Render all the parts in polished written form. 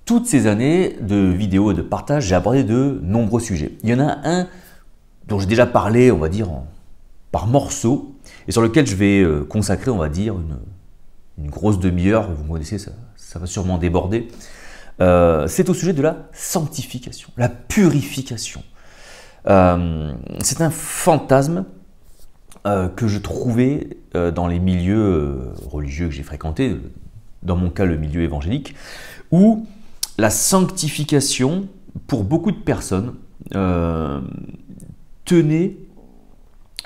toutes ces années de vidéos et de partage, j'ai abordé de nombreux sujets. Il y en a un dont j'ai déjà parlé, on va dire, par morceaux, et sur lequel je vais consacrer, on va dire, une grosse demi-heure. Vous me connaissez, ça va sûrement déborder. C'est au sujet de la sanctification, la purification. C'est un fantasme que je trouvais dans les milieux religieux que j'ai fréquentés, dans mon cas le milieu évangélique, où la sanctification, pour beaucoup de personnes, tenait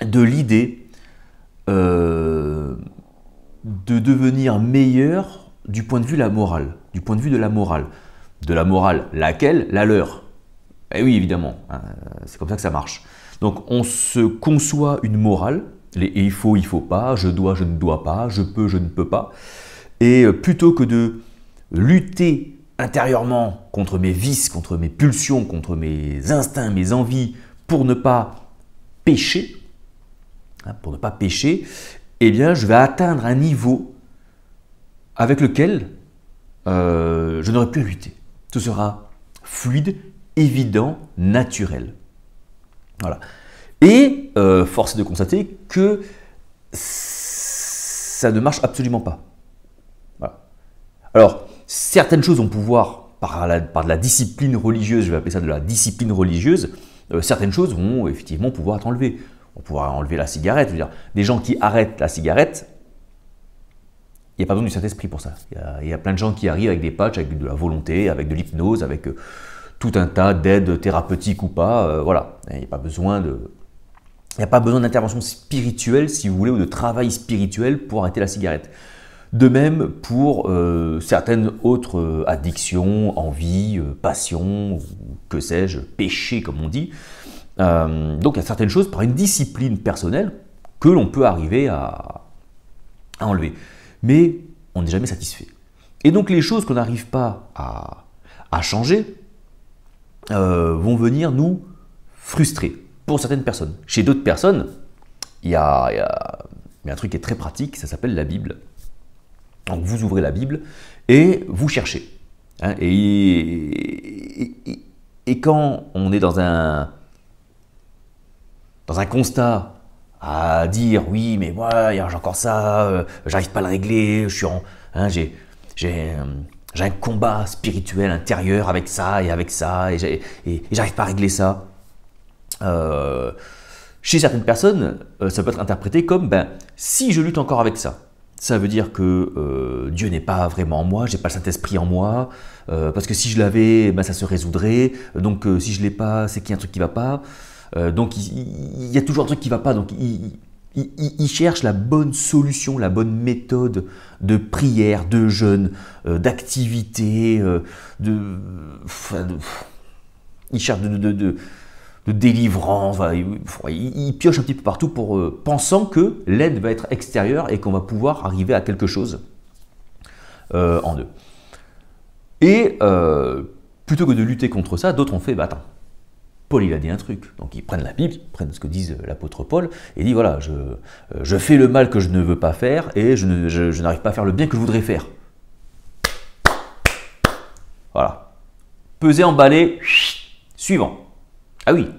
de l'idée de devenir meilleur du point de vue de la morale, du point de vue de la morale. De la morale, laquelle? La leur. Eh oui, évidemment, hein, c'est comme ça que ça marche. Donc on se conçoit une morale, les il faut pas, je dois, je ne dois pas, je peux, je ne peux pas. Et plutôt que de lutter intérieurement contre mes vices, contre mes pulsions, contre mes instincts, mes envies, pour ne pas pécher, eh bien je vais atteindre un niveau avec lequel je n'aurai plus à lutter. Tout sera fluide, évident, naturel. Voilà. Et force est de constater que ça ne marche absolument pas. Voilà. Alors, certaines choses vont pouvoir, par de la discipline religieuse, je vais appeler ça de la discipline religieuse, certaines choses vont effectivement pouvoir être enlevées. On pourra enlever la cigarette. Je veux dire, des gens qui arrêtent la cigarette, il n'y a pas besoin du Saint-Esprit pour ça. Il y a plein de gens qui arrivent avec des patchs, avec de la volonté, avec de l'hypnose, avec tout un tas d'aides thérapeutiques ou pas. Voilà. Il n'y a pas besoin d'intervention spirituelle, si vous voulez, ou de travail spirituel pour arrêter la cigarette. De même pour certaines autres addictions, envies, passions, ou que sais-je, péchés comme on dit. Donc il y a certaines choses par une discipline personnelle que l'on peut arriver à enlever. Mais on n'est jamais satisfait. Et donc les choses qu'on n'arrive pas à changer vont venir nous frustrer pour certaines personnes. Chez d'autres personnes, il y a un truc qui est très pratique, ça s'appelle la Bible. Donc vous ouvrez la Bible et vous cherchez. Hein, et quand on est dans un constat à dire oui mais moi j'ai encore ça, j'arrive pas à le régler, j'ai un combat spirituel intérieur avec ça et j'arrive pas à régler ça. Chez certaines personnes, ça peut être interprété comme si je lutte encore avec ça, ça veut dire que Dieu n'est pas vraiment en moi, j'ai pas le Saint-Esprit en moi, parce que si je l'avais, ça se résoudrait, donc si je l'ai pas, c'est qu'il y a un truc qui va pas. Donc il y a toujours un truc qui ne va pas, donc il cherche la bonne solution, la bonne méthode de prière, de jeûne, d'activité, il cherche de délivrance, il pioche un petit peu partout pensant que l'aide va être extérieure et qu'on va pouvoir arriver à quelque chose en eux. Et plutôt que de lutter contre ça, d'autres ont fait, attends, Paul, il a dit un truc. Donc, ils prennent la Bible, ils prennent ce que dit l'apôtre Paul, et il dit, voilà, je fais le mal que je ne veux pas faire, et je n'arrive pas à faire le bien que je voudrais faire. Voilà. Peser, emballer, suivant. Ah oui,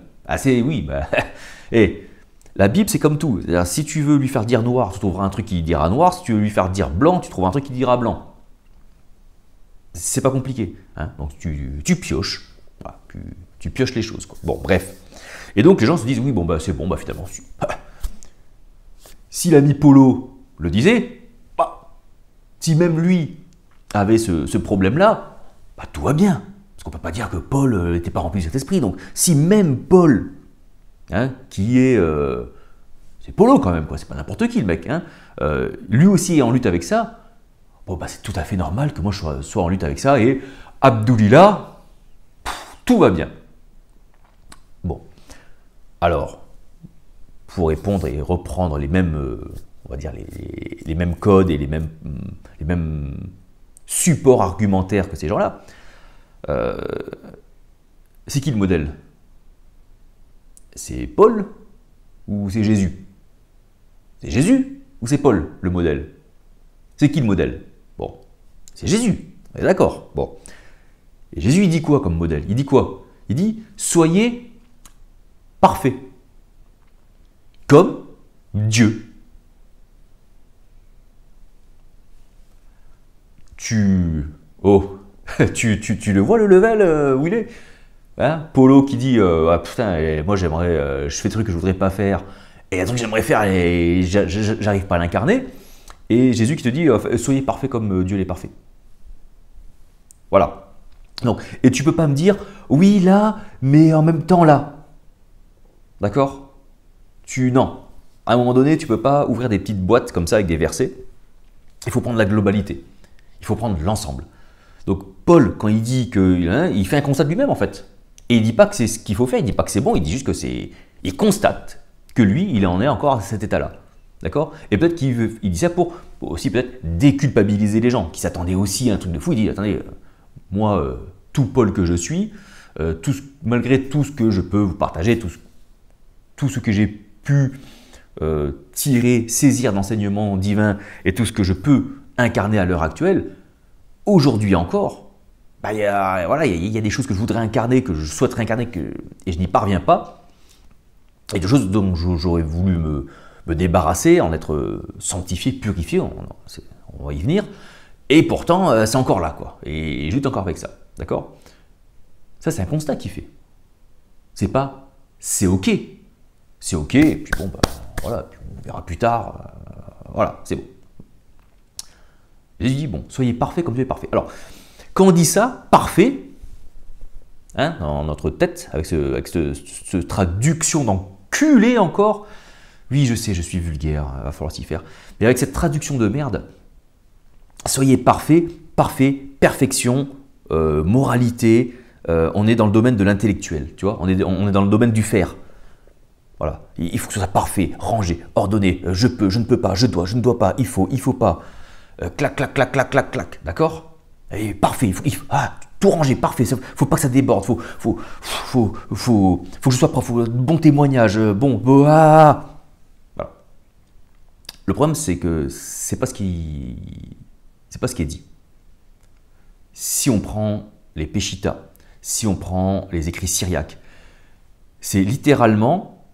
et la Bible, c'est comme tout. Si tu veux lui faire dire noir, tu trouveras un truc qui dira noir. Si tu veux lui faire dire blanc, tu trouveras un truc qui dira blanc. C'est pas compliqué. Hein. Donc, tu pioches. Voilà, tu pioches les choses, quoi. Bon, bref. Et donc les gens se disent, oui, c'est bon, finalement, si l'ami Polo le disait, si même lui avait ce problème-là, tout va bien. Parce qu'on ne peut pas dire que Paul n'était pas rempli de cet esprit. Donc si même Paul, hein, qui est... c'est Polo quand même, quoi. C'est pas n'importe qui le mec, hein, lui aussi est en lutte avec ça, c'est tout à fait normal que moi je sois en lutte avec ça, et Abdoulillah, tout va bien. Bon, alors, pour répondre et reprendre les mêmes, on va dire les mêmes codes et les mêmes supports argumentaires que ces gens-là, c'est qui le modèle? C'est Paul ou c'est Jésus? C'est Jésus ou c'est Paul le modèle? C'est qui le modèle? Bon, c'est Jésus, on est d'accord. Bon, Et Jésus, il dit quoi comme modèle? Il dit quoi? Il dit, soyez parfaits, comme Dieu. Oh, tu le vois le level où il est, hein? Polo qui dit ah, putain, moi j'aimerais, je fais des trucs que je voudrais pas faire, et il y a des trucs que j'aimerais faire et j'arrive pas à l'incarner. Et Jésus qui te dit soyez parfait comme Dieu l'est parfait. Voilà. Donc, et tu peux pas me dire oui là, mais en même temps là. D'accord? Non. À un moment donné, tu peux pas ouvrir des petites boîtes comme ça avec des versets. Il faut prendre la globalité. Il faut prendre l'ensemble. Donc Paul, quand il dit il fait un constat de lui-même en fait. Et il dit pas que c'est ce qu'il faut faire, il dit pas que c'est bon, il dit juste que c'est. Il constate que lui, il en est encore à cet état-là. D'accord? Et peut-être qu'il dit ça pour aussi peut-être déculpabiliser les gens qui s'attendaient aussi à un truc de fou. Il dit attendez, moi, tout Paul que je suis, malgré tout ce que je peux vous partager, tout ce que j'ai pu tirer, saisir d'enseignements divins et tout ce que je peux incarner à l'heure actuelle, aujourd'hui encore, bah, il y a des choses que je voudrais incarner, que je souhaiterais incarner, et je n'y parviens pas, et des choses dont j'aurais voulu me débarrasser, en être sanctifié, purifié, on va y venir, et pourtant c'est encore là, quoi, et je lutte encore avec ça, d'accord? Ça c'est un constat qu'il fait. C'est pas c'est ok, et puis bon, bah, voilà, puis on verra plus tard, voilà, c'est bon. Jésus dit, bon, soyez parfaits comme Dieu est parfait. Alors, quand on dit ça, parfait, hein, dans notre tête, avec cette traduction d'enculé encore, oui, je sais, je suis vulgaire, il va falloir s'y faire, mais avec cette traduction de merde, soyez parfaits, perfection, moralité, on est dans le domaine de l'intellectuel, tu vois, on est dans le domaine du faire. Voilà, il faut que ce soit parfait, rangé, ordonné, je peux, je ne peux pas, je dois, je ne dois pas, il faut pas. Clac, clac, clac, clac, clac, clac, d'accord? Et parfait, il faut tout ranger, parfait, faut pas que ça déborde, faut que je sois propre, bon témoignage, voilà. Le problème, c'est que c'est pas ce qui est dit. Si on prend les Peshitta, si on prend les écrits syriaques, c'est littéralement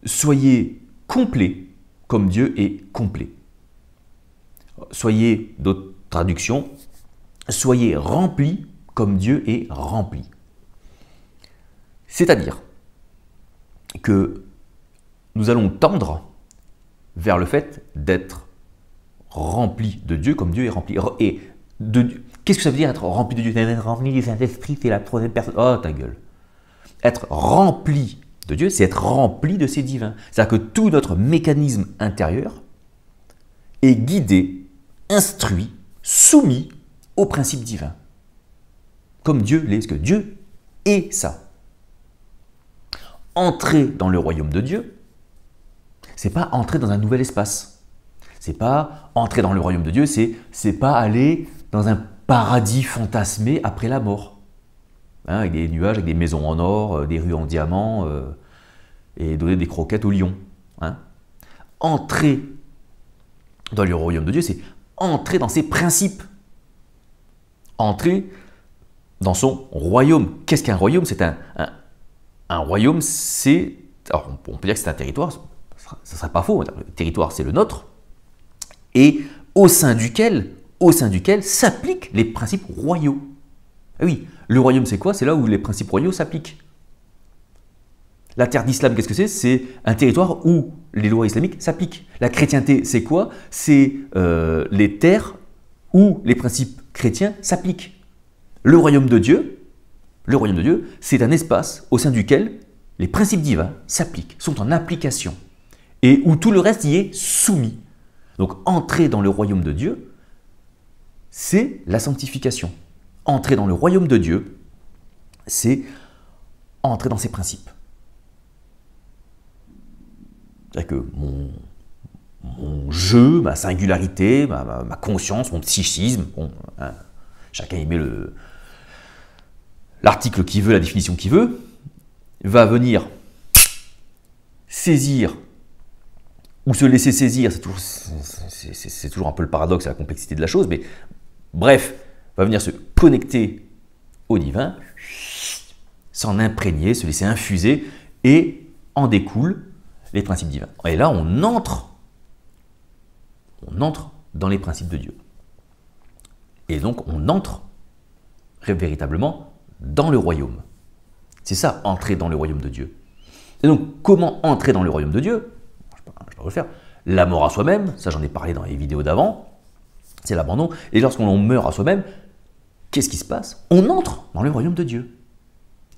soyez complets comme Dieu est complet. Soyez, d'autres traductions, soyez remplis comme Dieu est rempli. C'est-à-dire que nous allons tendre vers le fait d'être remplis de Dieu comme Dieu est rempli. Et qu'est-ce que ça veut dire être rempli de Dieu? Être rempli du Saint-Esprit, c'est la troisième personne. Oh, ta gueule. Être rempli de Dieu, c'est être rempli de ses divins. C'est-à-dire que tout notre mécanisme intérieur est guidé, instruit, soumis aux principes divins. Comme Dieu l'est, parce que Dieu est ça. Entrer dans le royaume de Dieu, c'est pas entrer dans un nouvel espace. C'est pas entrer dans le royaume de Dieu, c'est pas aller dans un paradis fantasmé après la mort. Hein, avec des nuages, avec des maisons en or, des rues en diamant, et donner des croquettes aux lions. Hein. Entrer dans le royaume de Dieu, c'est entrer dans ses principes. Entrer dans son royaume. Qu'est-ce qu'un royaume? C'est un royaume, c'est... Alors, on peut dire que c'est un territoire, ça ne serait pas faux. Le territoire, c'est le nôtre. Et au sein duquel s'appliquent les principes royaux. Ah oui, le royaume, c'est quoi? C'est là où les principes royaux s'appliquent. La terre d'islam, qu'est-ce que c'est? C'est un territoire où les lois islamiques s'appliquent. La chrétienté, c'est quoi? C'est les terres où les principes chrétiens s'appliquent. Le royaume de Dieu, c'est un espace au sein duquel les principes divins s'appliquent, sont en application, et où tout le reste y est soumis. Donc entrer dans le royaume de Dieu, c'est la sanctification. Entrer dans le royaume de Dieu, c'est entrer dans ses principes. C'est-à-dire que mon jeu, ma singularité, ma conscience, mon psychisme, bon, hein, chacun y met l'article qu'il veut, la définition qu'il veut, va venir saisir ou se laisser saisir, c'est toujours un peu le paradoxe et la complexité de la chose, mais bref, va venir se connecter au divin, s'en imprégner, se laisser infuser, et en découlent les principes divins. Et là, on entre dans les principes de Dieu. Et donc, on entre véritablement dans le royaume. C'est ça, entrer dans le royaume de Dieu. Et donc, comment entrer dans le royaume de Dieu? Je vais le faire. La mort à soi-même, ça j'en ai parlé dans les vidéos d'avant, c'est l'abandon. Et lorsqu'on meurt à soi-même, qu'est-ce qui se passe? On entre dans le royaume de Dieu.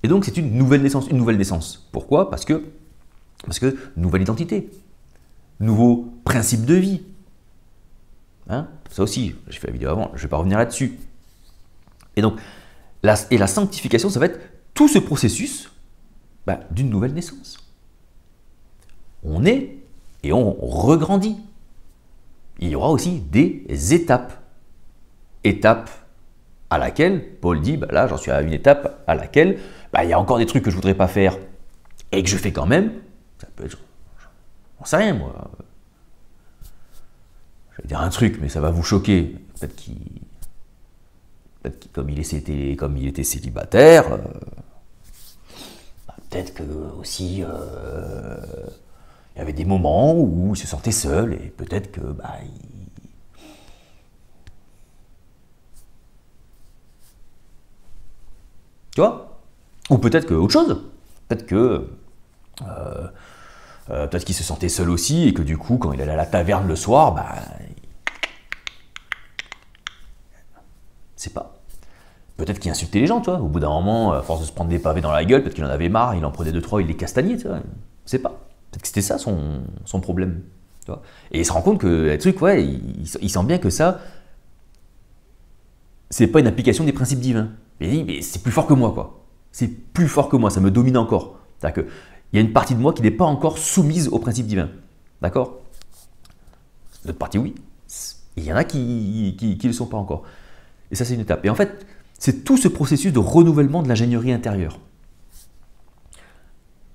Et donc, c'est une nouvelle naissance. Une nouvelle naissance. Pourquoi? Parce que nouvelle identité, nouveau principe de vie. Hein? Ça aussi, j'ai fait la vidéo avant, je ne vais pas revenir là-dessus. Et donc, la sanctification, ça va être tout ce processus d'une nouvelle naissance. On est et on regrandit. Il y aura aussi des étapes. Étape à laquelle, Paul dit, là j'en suis à une étape à laquelle il y a encore des trucs que je ne voudrais pas faire et que je fais quand même. Ça peut être, j'en sais rien moi. Je vais dire un truc, mais ça va vous choquer. Peut-être comme il était célibataire, peut-être que aussi il y avait des moments où il se sentait seul et peut-être que tu vois? Ou peut-être que autre chose. Peut-être que peut-être qu'il se sentait seul aussi et que du coup, quand il allait à la taverne le soir, c'est pas. Peut-être qu'il insultait les gens, tu vois. Au bout d'un moment, à force de se prendre des pavés dans la gueule, peut-être qu'il en avait marre, il en prenait 2-3, il les castagnait, tu vois. C'est pas. Peut-être que c'était ça son problème. Tu vois. Et il se rend compte que le truc, il sent bien que ça, c'est pas une application des principes divins. Il dit, mais c'est plus fort que moi, quoi. C'est plus fort que moi, ça me domine encore. C'est-à-dire qu'il y a une partie de moi qui n'est pas encore soumise aux principes divins. D'accord? L'autre partie, oui. Il y en a qui ne le sont pas encore. Et ça, c'est une étape. Et en fait, c'est tout ce processus de renouvellement de l'ingénierie intérieure.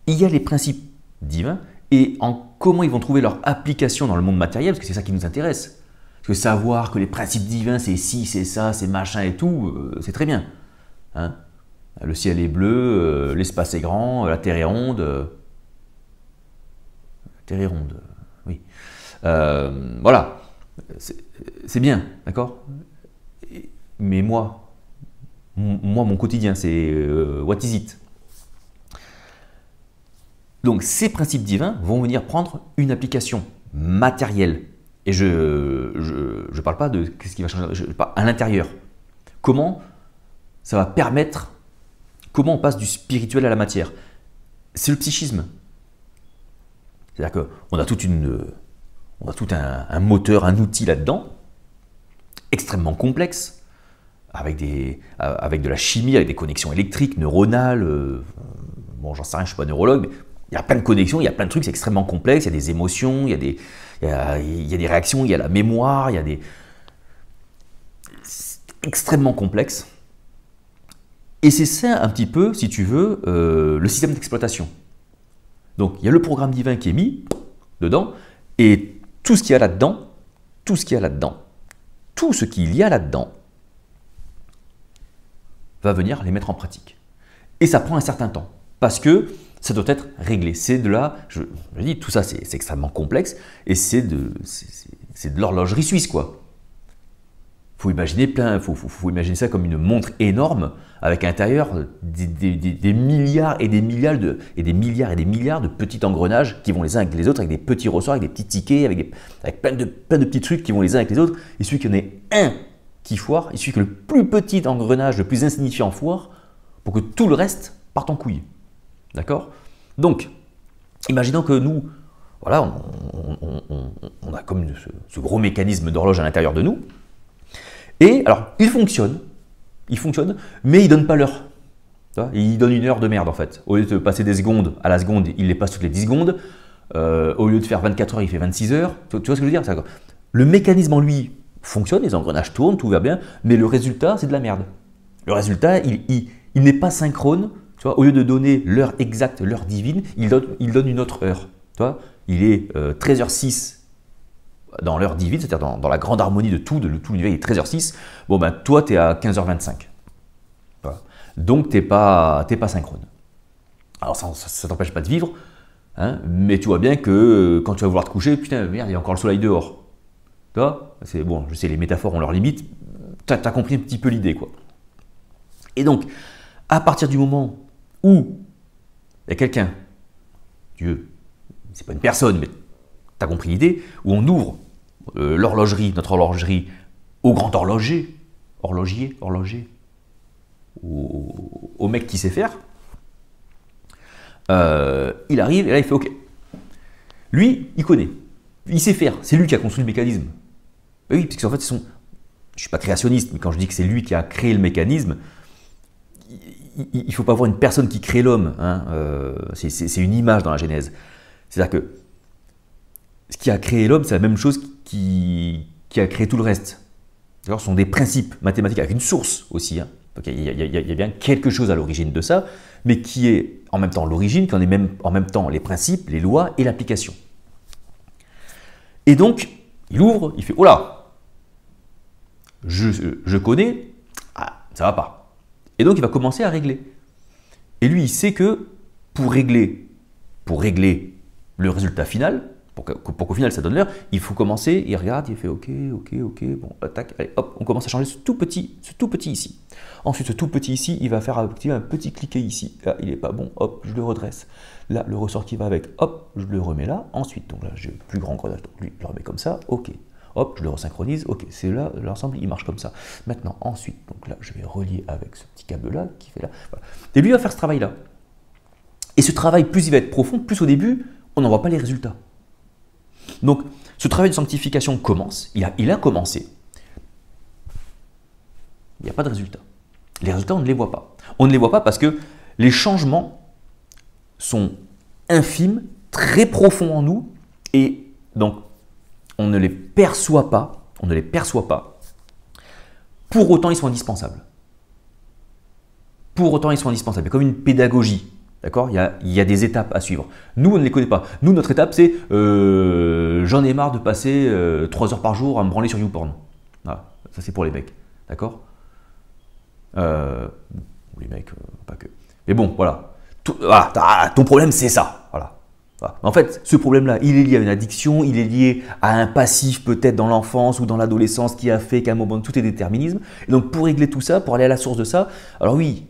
Il y a les principes divins et en comment ils vont trouver leur application dans le monde matériel, parce que c'est ça qui nous intéresse. Parce que savoir que les principes divins, c'est ci, c'est ça, c'est machin et tout, c'est très bien. Hein? Le ciel est bleu, l'espace est grand, la terre est ronde. La terre est ronde, oui. Voilà, c'est bien, d'accord? Mais moi, mon quotidien, c'est what is it? Donc, ces principes divins vont venir prendre une application matérielle. Et je ne parle pas de ce qui va changer, je parle à l'intérieur. Comment ça va permettre, comment on passe du spirituel à la matière? C'est le psychisme. C'est-à-dire qu'on a tout un moteur, un outil là-dedans, extrêmement complexe, avec de la chimie, avec des connexions électriques, neuronales. Bon, j'en sais rien, je ne suis pas neurologue, mais il y a plein de connexions, il y a plein de trucs, c'est extrêmement complexe, il y a des émotions, il y a des réactions, il y a la mémoire, c'est extrêmement complexe. Et c'est ça un petit peu, si tu veux, le système d'exploitation. Donc, il y a le programme divin qui est mis dedans, et tout ce qu'il y a là-dedans, tout ce qu'il y a là-dedans, va venir les mettre en pratique. Et ça prend un certain temps, parce que ça doit être réglé. C'est de là, je dis, tout ça c'est extrêmement complexe, et c'est de l'horlogerie suisse, quoi. Faut imaginer ça comme une montre énorme, avec à l'intérieur des milliards et des milliards de petits engrenages qui vont les uns avec les autres, avec des petits ressorts, avec des petits tickets, avec plein de petits trucs qui vont les uns avec les autres. Il suffit qu'il y en ait un qui foire, il suffit que le plus petit engrenage, le plus insignifiant foire, pour que tout le reste parte en couille. D'accord? Donc, imaginons que nous, voilà, on a comme ce gros mécanisme d'horloge à l'intérieur de nous. Et alors, il fonctionne, mais il ne donne pas l'heure. Il donne une heure de merde en fait. Au lieu de passer des secondes à la seconde, il les passe toutes les 10 secondes. Au lieu de faire 24 heures, il fait 26 heures. Tu vois ce que je veux dire? Le mécanisme en lui fonctionne, les engrenages tournent, tout va bien, mais le résultat, c'est de la merde. Le résultat, il n'est pas synchrone. Tu vois, au lieu de donner l'heure exacte, l'heure divine, il donne une autre heure. Tu vois, il est 13h06 dans l'heure divine, c'est-à-dire dans la grande harmonie de tout l'univers, il est 13h06. Bon, ben toi, tu es à 15h25. Voilà. Donc, tu n'es pas synchrone. Alors, ça ne t'empêche pas de vivre, hein, mais tu vois bien que quand tu vas vouloir te coucher, putain, merde, il y a encore le soleil dehors. Tu vois, c'est bon, je sais, les métaphores ont leurs limites, tu as compris un petit peu l'idée, quoi. Et donc, à partir du moment où il y a quelqu'un, Dieu, c'est pas une personne, mais tu as compris l'idée, où on ouvre l'horlogerie, notre horlogerie, au grand horloger, au mec qui sait faire, il arrive et là il fait OK. Lui, il connaît, il sait faire, c'est lui qui a construit le mécanisme. Et oui, parce qu'en fait, je ne suis pas créationniste, mais quand je dis que c'est lui qui a créé le mécanisme, il ne faut pas voir une personne qui crée l'homme, hein, c'est une image dans la Genèse. C'est-à-dire que ce qui a créé l'homme, c'est la même chose qui a créé tout le reste. Ce sont des principes mathématiques avec une source aussi. Hein. Donc, il y a bien quelque chose à l'origine de ça, mais qui est en même temps l'origine, qui en est même en même temps les principes, les lois et l'application. Et donc, il ouvre, il fait « Oh là, je connais, ah, ça va pas ». Et donc, il va commencer à régler. Et lui, il sait que pour régler le résultat final, pour qu'au final ça donne l'heure, il faut commencer, il regarde, il fait OK, bon, tac, allez, hop, on commence à changer ce tout petit ici. Ensuite, ce tout petit ici, il va faire un petit cliquet ici. Là, il n'est pas bon, hop, je le redresse. Là, le ressort qui va avec, hop, je le remets là. Ensuite, donc là, j'ai le plus grand grenage, donc lui, je le remets comme ça, OK. Hop, je le resynchronise, OK, c'est là, l'ensemble, il marche comme ça. Maintenant, ensuite, donc là, je vais relier avec ce petit câble-là qui fait là. Voilà. Et lui, il va faire ce travail-là. Et ce travail, plus il va être profond, plus au début, on n'en voit pas les résultats. Donc, ce travail de sanctification commence, il a commencé. Il n'y a pas de résultat. Les résultats, on ne les voit pas. On ne les voit pas parce que les changements sont infimes, très profonds en nous, et donc, on ne les perçoit pas, Pour autant, ils sont indispensables. Pour autant, ils sont indispensables. C'est comme une pédagogie. D'accord ? Il y a des étapes à suivre. Nous, on ne les connaît pas. Nous, notre étape, c'est j'en ai marre de passer 3 heures par jour à me branler sur YouPorn. Voilà. Ça, c'est pour les mecs. D'accord ? Les mecs, pas que. Mais bon, voilà. Ton problème, c'est ça. Voilà. En fait, ce problème-là, il est lié à une addiction, il est lié à un passif peut-être dans l'enfance ou dans l'adolescence qui a fait qu'à un moment, tout est déterminisme. Et donc, pour régler tout ça, pour aller à la source de ça, alors oui,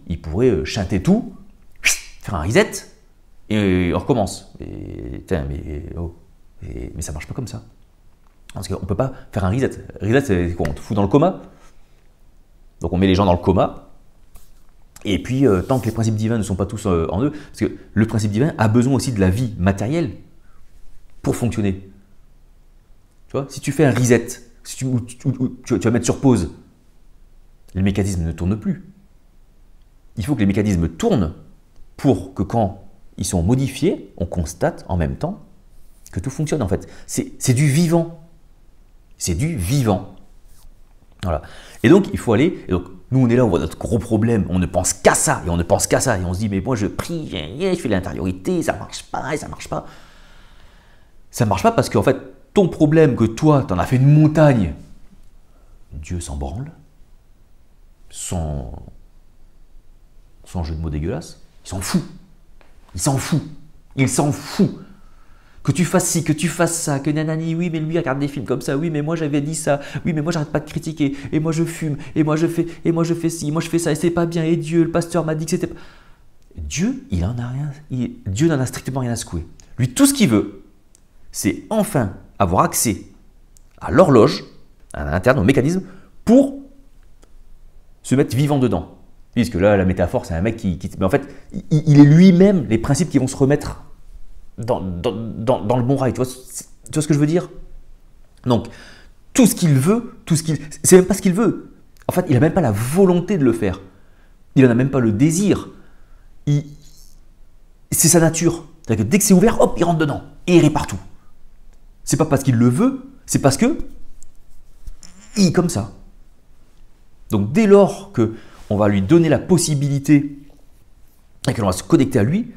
il pourrait chanter tout, faire un reset, et on recommence. Mais ça ne marche pas comme ça. Parce qu'on ne peut pas faire un reset. Reset, c'est quoi? On te fout dans le coma. Donc on met les gens dans le coma. Et puis, tant que les principes divins ne sont pas tous en eux, parce que le principe divin a besoin aussi de la vie matérielle pour fonctionner. Tu vois, si tu fais un reset, si tu vas mettre sur pause, les mécanismes ne tournent plus. Il faut que les mécanismes tournent pour que quand ils sont modifiés, on constate en même temps que tout fonctionne en fait. C'est du vivant. C'est du vivant. Voilà. Et donc, il faut aller. Et donc, nous, on est là, on voit notre gros problème. On ne pense qu'à ça. Et on ne pense qu'à ça. Et on se dit, mais moi, je prie, je fais l'intériorité, ça ne marche pas, et ça ne marche pas. Ça ne marche pas parce qu'en fait, ton problème que toi, tu en as fait une montagne, Dieu s'en branle. Sans jeu de mots dégueulasse, il s'en fout. Il s'en fout. Il s'en fout. Que tu fasses ci, que tu fasses ça, que nanani, oui, mais lui regarde des films comme ça, oui, mais moi j'avais dit ça, oui, mais moi j'arrête pas de critiquer, et moi je fume, et moi je fais ci, moi je fais ça, et c'est pas bien, et Dieu, le pasteur m'a dit que c'était pas. Dieu, il en a rien, Dieu n'en a strictement rien à secouer. Lui, tout ce qu'il veut, c'est enfin avoir accès à l'horloge, à l'interne, au mécanisme, pour se mettre vivant dedans. Puisque là, la métaphore, c'est un mec qui... Mais en fait, il est lui-même les principes qui vont se remettre dans le bon rail. Tu vois ce que je veux dire? Donc, tout ce qu'il veut, c'est même pas ce qu'il veut. En fait, il n'a même pas la volonté de le faire. Il n'en a même pas le désir. C'est sa nature. C'est-à-dire que dès que c'est ouvert, hop, il rentre dedans. Et il rit partout. C'est pas parce qu'il le veut, c'est parce que il est comme ça. Donc, dès lors qu'on va lui donner la possibilité et que l'on va se connecter à lui,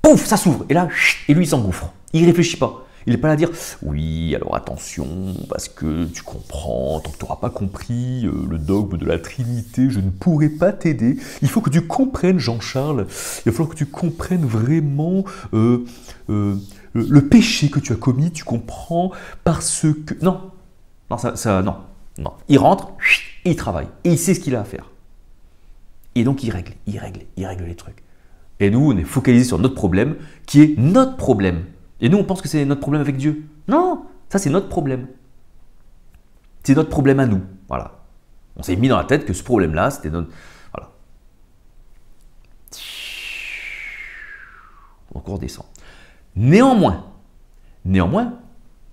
pouf, ça s'ouvre. Et là, et lui, il s'engouffre. Il ne réfléchit pas. Il n'est pas là à dire « Oui, alors attention, parce que tu comprends, tant que tu n'auras pas compris le dogme de la Trinité, je ne pourrai pas t'aider. Il faut que tu comprennes, Jean-Charles, il va falloir que tu comprennes vraiment le péché que tu as commis, tu comprends, parce que… » Non, non. Il rentre, il travaille, et il sait ce qu'il a à faire. Et donc il règle les trucs. Et nous, on est focalisé sur notre problème, qui est notre problème. Et nous, on pense que c'est notre problème avec Dieu. Non, ça c'est notre problème. C'est notre problème à nous. Voilà. On s'est mis dans la tête que ce problème-là, c'était notre… Voilà. Donc on redescend. Néanmoins,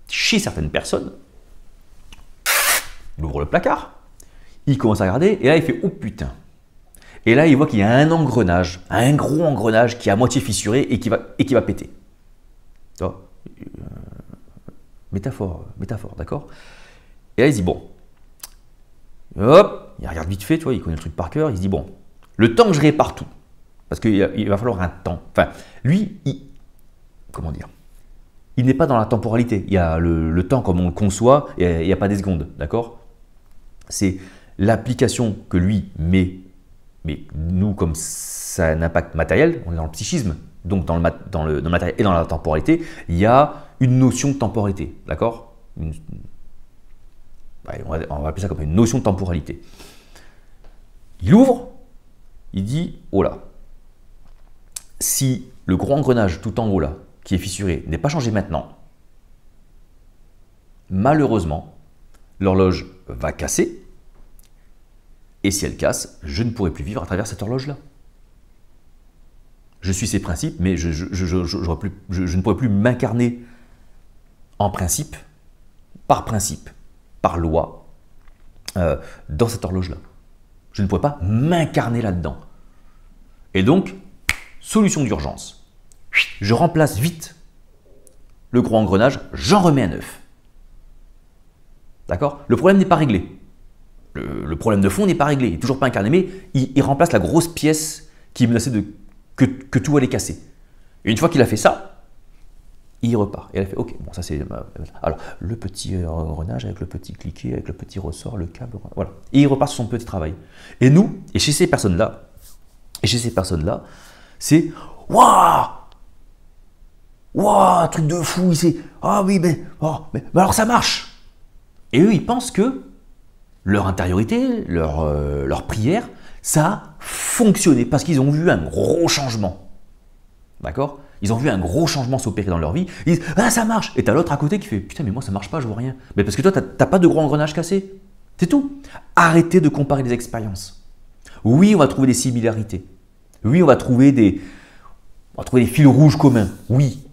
chez certaines personnes, il ouvre le placard, il commence à regarder, et là il fait « Oh putain !» Et là, il voit qu'il y a un engrenage, un gros engrenage qui est à moitié fissuré et qui va péter. Oh, métaphore, d'accord? Et là, il se dit, bon, hop, il regarde vite fait, tu vois, il connaît le truc par cœur, il se dit, bon, le temps que je répare tout, parce qu'il va falloir un temps. Enfin, lui, comment dire? Il n'est pas dans la temporalité. Il y a le temps comme on le conçoit, et il n'y a pas des secondes, d'accord? C'est l'application que lui met. Mais nous, comme ça a un impact matériel, on est dans le psychisme, donc dans le matériel et dans la temporalité, il y a une notion de temporalité, d'accord? On va appeler ça comme une notion de temporalité. Il ouvre, il dit, oh là, si le gros engrenage tout en haut là, qui est fissuré, n'est pas changé maintenant, malheureusement, l'horloge va casser. Et si elle casse, je ne pourrai plus vivre à travers cette horloge-là. Je suis ces principes, mais je ne pourrai plus m'incarner en principe, par loi, dans cette horloge-là. Je ne pourrai pas m'incarner là-dedans. Et donc, solution d'urgence. Je remplace vite le gros engrenage, j'en remets un neuf. D'accord? Le problème n'est pas réglé. Le problème de fond n'est pas réglé, il n'est toujours pas incarné, mais il remplace la grosse pièce qui menaçait que tout allait casser. Et une fois qu'il a fait ça, il repart. Et elle a fait, ok, bon, ça c'est… Alors, le petit engrenage avec le petit cliquet, avec le petit ressort, le câble, voilà. Et il repart sur son petit travail. Et nous, et chez ces personnes-là, c'est waouh, waouh, truc de fou, ici. Ah oui, mais alors ça marche. Et eux, ils pensent que leur intériorité, leur prière, ça a fonctionné parce qu'ils ont vu un gros changement. D'accord? Ils ont vu un gros changement s'opérer dans leur vie. Ils disent « Ah, ça marche !» Et t'as l'autre à côté qui fait « Putain, mais moi, ça marche pas, je vois rien. » Mais parce que toi, t'as pas de gros engrenage cassé. C'est tout. Arrêtez de comparer les expériences. Oui, on va trouver des similarités. Oui, on va trouver des fils rouges communs. Oui.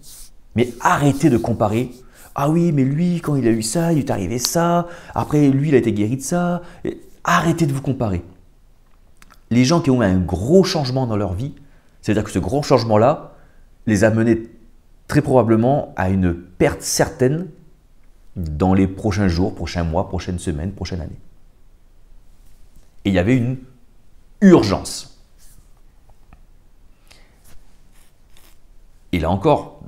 Mais arrêtez de comparer. Ah oui, mais lui, quand il a eu ça, il est arrivé ça. Après, lui, il a été guéri de ça. Arrêtez de vous comparer. Les gens qui ont eu un gros changement dans leur vie, c'est-à-dire que ce gros changement-là les a menés très probablement à une perte certaine dans les prochains jours, prochains mois, prochaines semaines, prochaines années. Et il y avait une urgence. Et là encore,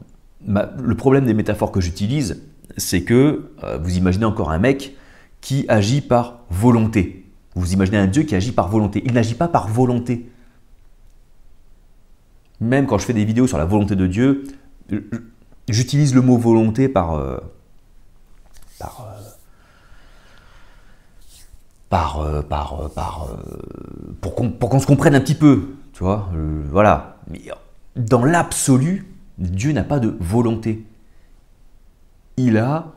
le problème des métaphores que j'utilise, c'est que vous imaginez encore un mec qui agit par volonté. Vous imaginez un Dieu qui agit par volonté. Il n'agit pas par volonté. Même quand je fais des vidéos sur la volonté de Dieu, j'utilise le mot volonté pour qu'on se comprenne un petit peu. Tu vois, voilà. Mais dans l'absolu, Dieu n'a pas de volonté. Il a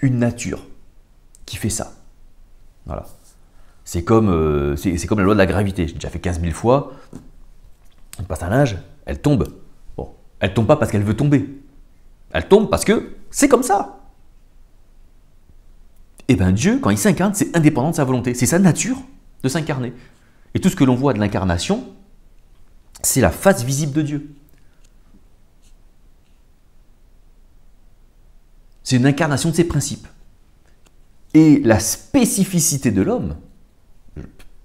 une nature qui fait ça. Voilà. C'est comme la loi de la gravité. J'ai déjà fait 15 000 fois. Elle passe un linge, elle tombe. Bon, elle tombe pas parce qu'elle veut tomber. Elle tombe parce que c'est comme ça. Et bien Dieu, quand il s'incarne, c'est indépendant de sa volonté. C'est sa nature de s'incarner. Et tout ce que l'on voit de l'incarnation, c'est la face visible de Dieu. C'est une incarnation de ses principes. Et la spécificité de l'homme, c'est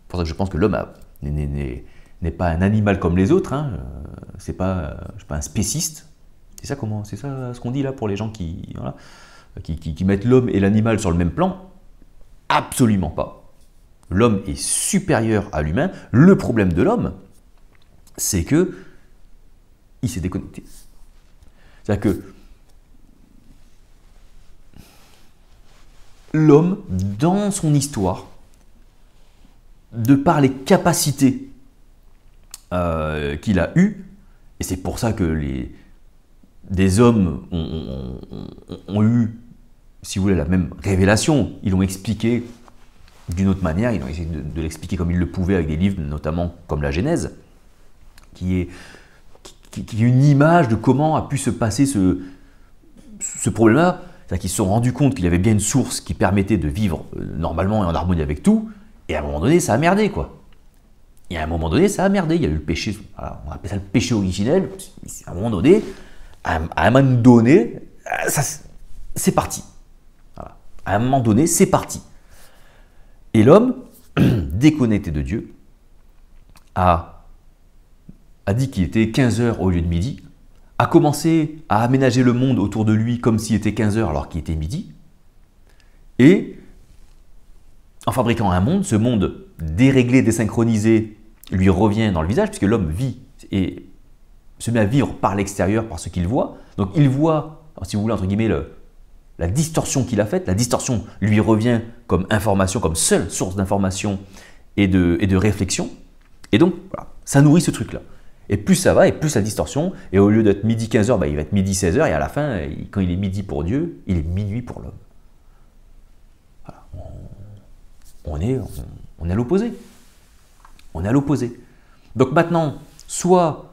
pour ça que je pense que l'homme n'est pas un animal comme les autres, hein. Je ne suis pas un spéciste, C'est ça ce qu'on dit là pour les gens qui, voilà, qui mettent l'homme et l'animal sur le même plan? Absolument pas. L'homme est supérieur à l'humain. Le problème de l'homme, c'est que il s'est déconnecté. C'est-à-dire que l'homme, dans son histoire, de par les capacités qu'il a eues, et c'est pour ça que des hommes ont eu, si vous voulez, la même révélation, ils l'ont expliqué d'une autre manière, ils ont essayé de l'expliquer comme ils le pouvaient avec des livres, notamment comme la Genèse, qui est une image de comment a pu se passer ce problème-là. C'est-à-dire qu'ils se sont rendus compte qu'il y avait bien une source qui permettait de vivre normalement et en harmonie avec tout, et à un moment donné, ça a merdé, quoi. Et à un moment donné, ça a merdé. Il y a eu le péché, voilà, on appelle ça le péché originel. À un moment donné, c'est parti. Voilà. À un moment donné, c'est parti. Et l'homme, déconnecté de Dieu, a dit qu'il était 15 heures au lieu de midi, a commencé à aménager le monde autour de lui comme s'il était 15 heures alors qu'il était midi, et en fabriquant un monde, ce monde déréglé, désynchronisé, lui revient dans le visage, puisque l'homme vit et se met à vivre par l'extérieur, par ce qu'il voit. Donc il voit, si vous voulez, entre guillemets, la distorsion qu'il a faite. La distorsion lui revient comme information, comme seule source d'information et de réflexion. Et donc, voilà, ça nourrit ce truc-là. Et plus ça va, et plus la distorsion, et au lieu d'être midi 15h, il va être midi 16h, et à la fin, quand il est midi pour Dieu, il est minuit pour l'homme. Voilà. On est à l'opposé. On est à l'opposé. Donc maintenant, soit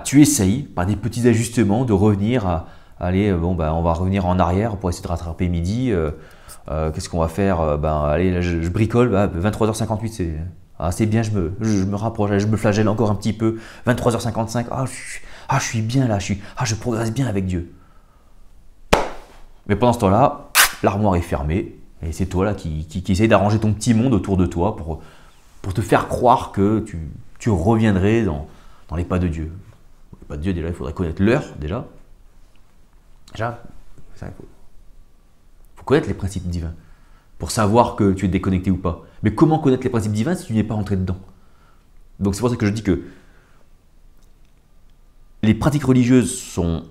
tu essayes, par des petits ajustements, de revenir à, allez, on va revenir en arrière pour essayer de rattraper midi. Qu'est-ce qu'on va faire? Allez, là, je bricole, 23h58, c'est bien, je me rapproche, je me flagelle encore un petit peu. 23h55, je suis bien là, je progresse bien avec Dieu. Mais pendant ce temps-là, l'armoire est fermée, et c'est toi là qui essaye d'arranger ton petit monde autour de toi pour te faire croire que tu reviendrais dans les pas de Dieu. Les pas de Dieu, déjà, il faudrait connaître l'heure, déjà. Déjà, il faut connaître les principes divins pour savoir que tu es déconnecté ou pas. Mais comment connaître les principes divins si tu n'es pas entré dedans? Donc c'est pour ça que je dis que les pratiques religieuses sont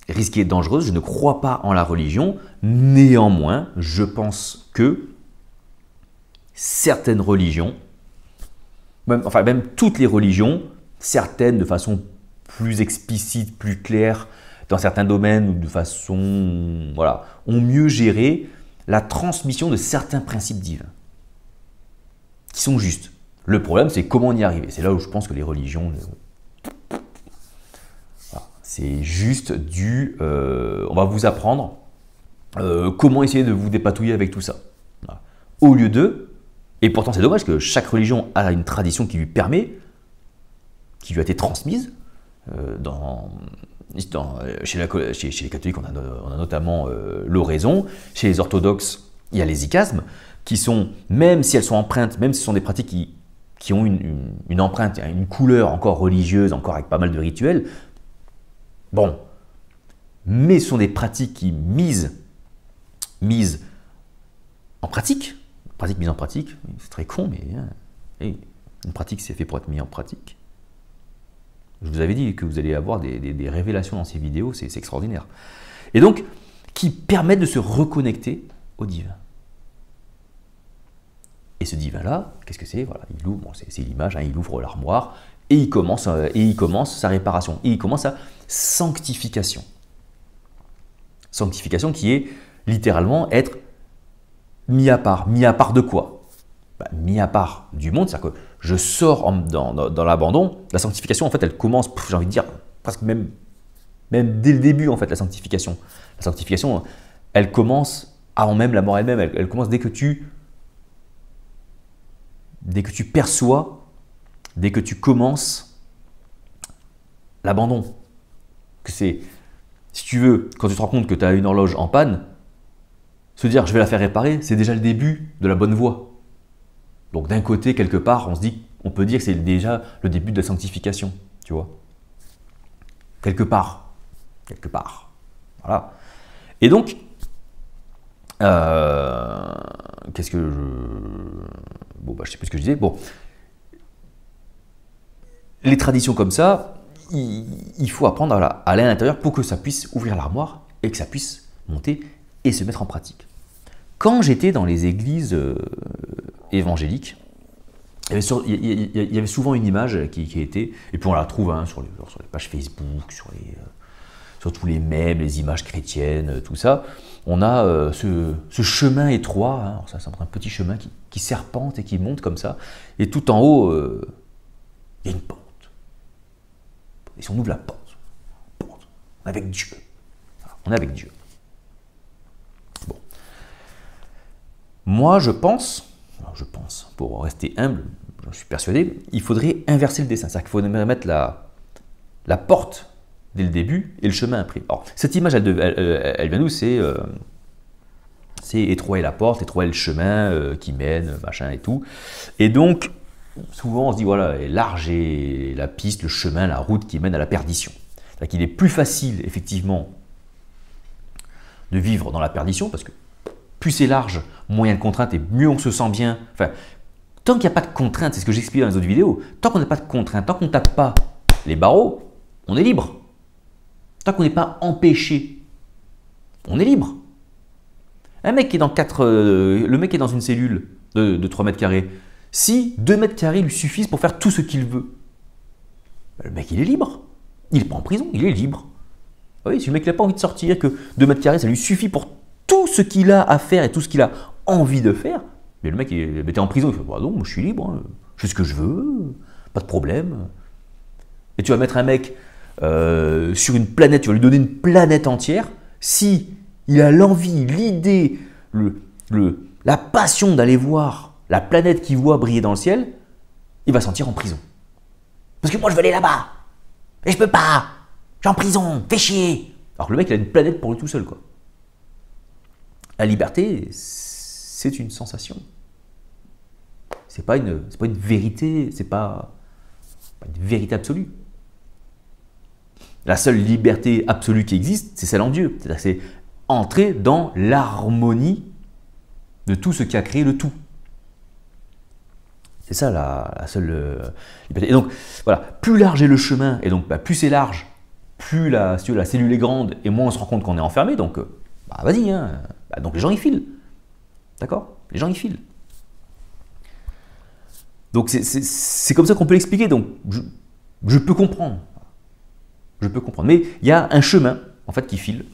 risquées et dangereuses. Je ne crois pas en la religion. Néanmoins, je pense que certaines religions, même toutes les religions, certaines de façon plus explicite, plus claire, dans certains domaines ou de façon, voilà, ont mieux géré la transmission de certains principes divins qui sont justes. Le problème, c'est comment on y arriver. C'est là où je pense que les religions, voilà, c'est juste on va vous apprendre comment essayer de vous dépatouiller avec tout ça. Voilà. Au lieu de, et pourtant c'est dommage que chaque religion a une tradition qui lui permet, qui lui a été transmise. Chez les catholiques, on a notamment l'oraison. Chez les orthodoxes, il y a les icasmes, qui sont, même si elles sont empreintes, même si ce sont des pratiques qui ont une empreinte, une couleur encore religieuse, encore avec pas mal de rituels, bon, mais ce sont des pratiques qui mises en pratique. Mise en pratique, c'est très con, mais une pratique, c'est fait pour être mis en pratique. Je vous avais dit que vous allez avoir des révélations dans ces vidéos, c'est extraordinaire. Et donc, qui permettent de se reconnecter au divin. Et ce divin-là, qu'est-ce que c'est? Voilà, il ouvre, c'est l'image, il ouvre l'armoire et il commence sa réparation. Et il commence sa sanctification. Sanctification qui est littéralement être mis à part. Mis à part de quoi? Mis à part du monde, c'est-à-dire que je sors dans l'abandon. La sanctification, en fait, elle commence, j'ai envie de dire, presque même dès le début, en fait, la sanctification. La sanctification, elle commence avant même la mort elle-même. Elle commence dès que tu perçois, dès que tu commences l'abandon. Si tu veux, quand tu te rends compte que tu as une horloge en panne, se dire je vais la faire réparer, c'est déjà le début de la bonne voie. Donc d'un côté, quelque part, on peut dire que c'est déjà le début de la sanctification, tu vois. Quelque part. quelque part. Voilà. Et donc, qu'est-ce que je... Bon, bah, je sais plus ce que je disais. Bon, les traditions comme ça, il faut apprendre à aller à l'intérieur pour que ça puisse ouvrir l'armoire et que ça puisse monter et se mettre en pratique. Quand j'étais dans les églises évangéliques, il y avait souvent une image qui était, et puis on la trouve hein, sur les pages Facebook, sur tous les mèmes, les images chrétiennes, tout ça. On a ce chemin étroit, hein, alors ça c'est un petit chemin qui serpente et qui monte comme ça, et tout en haut, il y a une porte. Et si on ouvre la porte, on est avec Dieu. On est avec Dieu. Bon. Moi, je pense, pour rester humble, j'en suis persuadé, il faudrait inverser le dessin. C'est-à-dire qu'il faudrait mettre la porte dès le début et le chemin après. Alors, cette image, elle vient d'où? C'est étroit et la porte, étroit et le chemin qui mène, machin et tout. Et donc, souvent, on se dit, voilà, est large et la piste, le chemin, la route qui mène à la perdition. C'est-à-dire qu'il est plus facile, effectivement, de vivre dans la perdition, parce que plus c'est large, moins il y a de contraintes et mieux on se sent bien. Enfin, tant qu'il n'y a pas de contraintes, c'est ce que j'explique dans les autres vidéos, tant qu'on n'a pas de contraintes, tant qu'on ne tape pas les barreaux, on est libre. Tant qu'on n'est pas empêché, on est libre. Un mec qui est le mec qui est dans une cellule de 3 mètres carrés, si 2 mètres carrés lui suffisent pour faire tout ce qu'il veut, le mec il est libre. Il n'est pas en prison, il est libre. Oui, si le mec n'a pas envie de sortir, que 2 mètres carrés ça lui suffit pour tout ce qu'il a à faire et tout ce qu'il a envie de faire, mais le mec il est en prison, il fait bah non, moi je suis libre, hein. Je fais ce que je veux, pas de problème. Et tu vas mettre un mec sur une planète, tu vas lui donner une planète entière, si il a l'envie, l'idée, la passion d'aller voir la planète qu'il voit briller dans le ciel, il va se sentir en prison. Parce que moi je veux aller là-bas, et je peux pas, je suis en prison, fais chier. Alors que le mec il a une planète pour lui tout seul, quoi. La liberté, c'est une sensation. C'est pas une vérité, c'est pas une vérité absolue. La seule liberté absolue qui existe, c'est celle en Dieu. C'est-à-dire c'est entrer dans l'harmonie de tout ce qui a créé le tout. C'est ça la seule liberté. Et donc, voilà, plus large est le chemin, et donc plus c'est large, plus la cellule est grande, et moins on se rend compte qu'on est enfermé, donc vas-y, hein. Donc les gens y filent. D'accord? Les gens y filent. Donc c'est comme ça qu'on peut l'expliquer, donc je peux comprendre. Je peux comprendre. Mais il y a un chemin, en fait, qui file.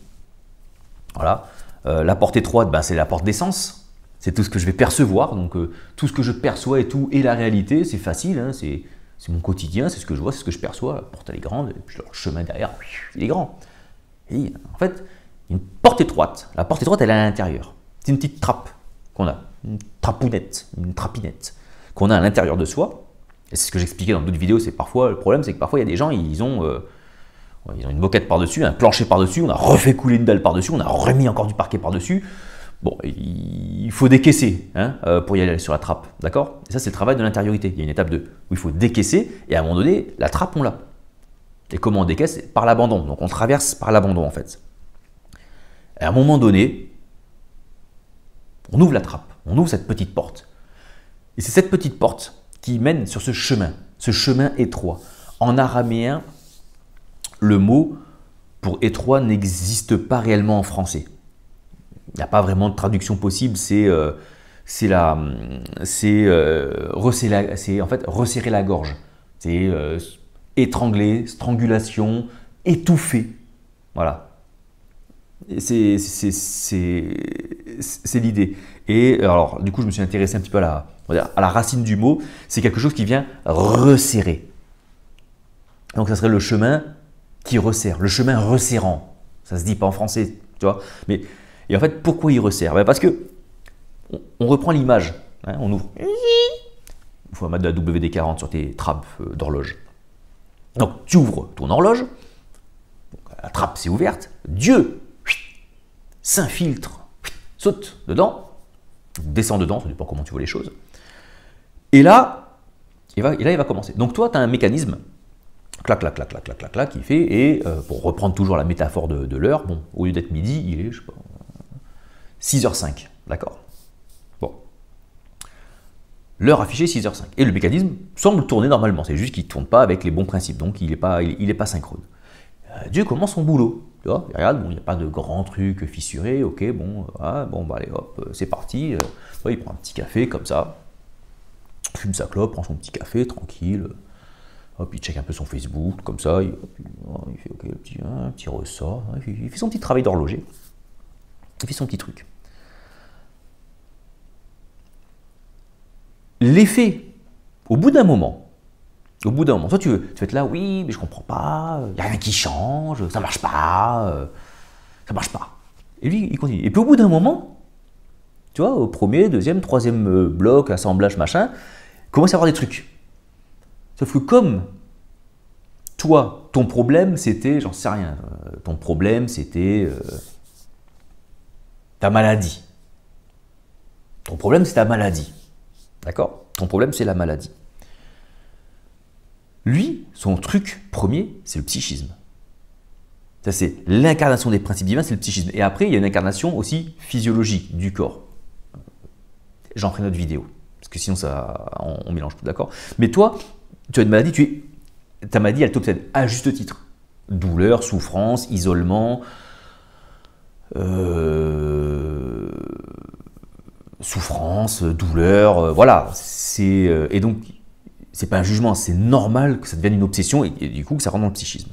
Voilà. La porte étroite, c'est la porte des sens. C'est tout ce que je vais percevoir. Donc, tout ce que je perçois et tout est la réalité. C'est facile, hein, c'est mon quotidien, c'est ce que je vois, c'est ce que je perçois. La porte, elle est grande, et puis le chemin derrière, il est grand. Et en fait, une porte étroite. La porte étroite, elle est à l'intérieur. C'est une petite trappe qu'on a. Une trapounette, une trapinette qu'on a à l'intérieur de soi. Et c'est ce que j'expliquais dans d'autres vidéos. C'est parfois, le problème, c'est que parfois, il y a des gens, ils ont une moquette par-dessus, un plancher par-dessus, on a refait couler une dalle par-dessus, on a remis encore du parquet par-dessus. Bon, il faut décaisser hein, pour y aller sur la trappe, d'accord? Et ça, c'est le travail de l'intériorité. Il y a une étape où il faut décaisser, et à un moment donné, la trappe, on l'a. Et comment on décaisse? Par l'abandon. Donc, on traverse par l'abandon, en fait. Et à un moment donné, on ouvre la trappe, on ouvre cette petite porte. Et c'est cette petite porte qui mène sur ce chemin étroit. En araméen, le mot pour étroit n'existe pas réellement en français. Il n'y a pas vraiment de traduction possible, c'est resserrer la gorge. C'est étrangler, strangulation, étouffer. Voilà. C'est l'idée. Et alors, du coup, je me suis intéressé un petit peu à la racine du mot. C'est quelque chose qui vient resserrer. Donc, ça serait le chemin qui resserre, le chemin resserrant. Ça se dit pas en français, tu vois. Et en fait, pourquoi il resserre? Parce que on reprend l'image, hein, on ouvre. Il faut mettre de la WD-40 sur tes trappes d'horloge. Donc, tu ouvres ton horloge, la trappe s'est ouverte, Dieu s'infiltre, saute dedans, descend dedans, ça ne dépend comment tu vois les choses. Et là, il va commencer. Donc, toi, tu as un mécanisme clac, clac, clac, clac, clac, clac, clac, il fait, et pour reprendre toujours la métaphore de l'heure, bon, au lieu d'être midi, il est, je sais pas, 6h05, d'accord. Bon. L'heure affichée 6h05. Et le mécanisme semble tourner normalement, c'est juste qu'il ne tourne pas avec les bons principes, donc il n'est pas synchrone. Dieu commence son boulot. Tu vois, il regarde, bon, il n'y a pas de grand truc fissuré, ok, bon, bon, bah, allez, hop, c'est parti. Il prend un petit café comme ça, fume sa clope, prend son petit café, tranquille. Hop, il check un peu son Facebook, comme ça, il fait ok, un petit ressort, il fait son petit travail d'horloger, il fait son petit truc. L'effet, au bout d'un moment, toi tu vas être là, oui, mais je comprends pas, il n'y a rien qui change, ça marche pas, ça marche pas. Et lui, il continue. Et puis au bout d'un moment, tu vois, au premier, deuxième, troisième bloc, assemblage, machin, il commence à y avoir des trucs. Sauf que comme toi, ton problème, c'était, j'en sais rien, ton problème, c'était ta maladie. Ton problème, c'est ta maladie. D'accord? Ton problème, c'est la maladie. Lui, son truc premier, c'est le psychisme. Ça, c'est l'incarnation des principes divins, c'est le psychisme. Et après, il y a une incarnation aussi physiologique du corps. J'en ferai une autre vidéo, parce que sinon, on mélange tout, d'accord? Mais toi, tu as une maladie, ta maladie, elle t'obsède à juste titre. Douleur, souffrance, isolement, souffrance, douleur, voilà. Et donc, c'est pas un jugement, c'est normal que ça devienne une obsession et du coup que ça rentre dans le psychisme.